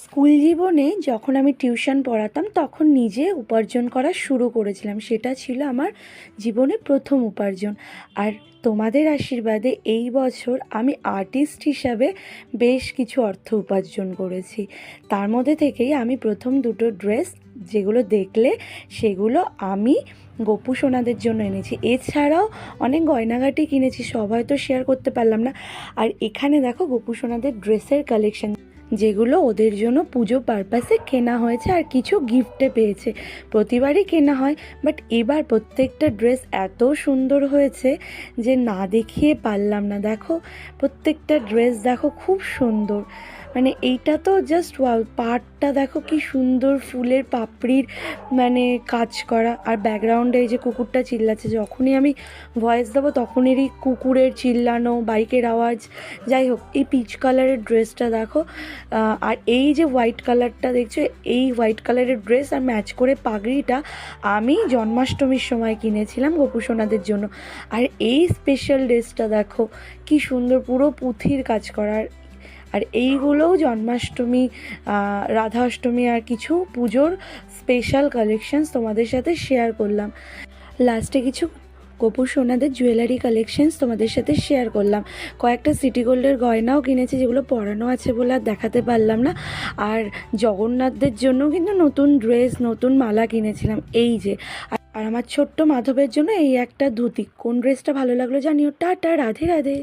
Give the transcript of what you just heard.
School জীবনে যখন আমি টিউশন পড়াতাম তখন নিজে উপার্জন করা শুরু করেছিলাম। সেটা ছিল আমার জীবনে প্রথম উপার্জন। আর তোমাদের আশীর্বাদে এই বছর আমি আর্টিস্ট হিসাবে বেশ কিছু অর্থ উপার্জন করেছি। তার মধ্যে থেকেই আমি প্রথম দুটো ড্রেস যেগুলো দেখলে সেগুলো আমি গোপু সোনাদের জন্য এনেছি। এছাড়াও অনেক গয়নাগাটি কিনেছি, সব হয়তো শেয়ার করতে পারলাম না। আর এখানে দেখো গোপু সোনাদের ড্রেসের কালেকশন, যেগুলো ওদের জন্য পুজো পারপাসে কেনা হয়েছে আর কিছু গিফটে পেয়েছে। প্রতিবারই কেনা হয়, বাট এবার প্রত্যেকটা ড্রেস এত সুন্দর হয়েছে যে না দেখিয়ে পারলাম না। দেখো প্রত্যেকটা ড্রেস দেখো খুব সুন্দর, মানে এইটা তো জাস্ট ওয়াও। পাড়টা দেখো কি সুন্দর, ফুলের পাপড়ির মানে কাজ করা। আর ব্যাকগ্রাউন্ডে এই যে কুকুরটা চিল্লাচ্ছে, যখনই আমি ভয়েস দেবো তখনেরই কুকুরের চিল্লানো, বাইকের আওয়াজ। যাই হোক, এই পিচ কালারের ড্রেসটা দেখো, আর এই যে হোয়াইট কালারটা দেখছো, এই হোয়াইট কালারের ড্রেস আর ম্যাচ করে পাগড়িটা আমি জন্মাষ্টমীর সময় কিনেছিলাম গোপু সোনাদের জন্য। আর এই স্পেশাল ড্রেসটা দেখো কি সুন্দর, পুরো পুঁথির কাজ করার। আর এইগুলোও জন্মাষ্টমী, রাধা অষ্টমী আর কিছু পুজোর স্পেশাল কালেকশানস তোমাদের সাথে শেয়ার করলাম। লাস্টে কিছু গোপু সোনাদের জুয়েলারি কালেকশানস তোমাদের সাথে শেয়ার করলাম। কয়েকটা সিটি গোল্ডের গয়নাও কিনেছি, যেগুলো পরানো আছে বলে আর দেখাতে পারলাম না। আর জগন্নাথদের জন্য কিন্তু নতুন ড্রেস, নতুন মালা কিনেছিলাম এই যে। আর আমার ছোট্ট মাধবের জন্য এই একটা ধুতি। কোন ড্রেসটা ভালো লাগলো জানিও। টাটা, রাধে রাধে।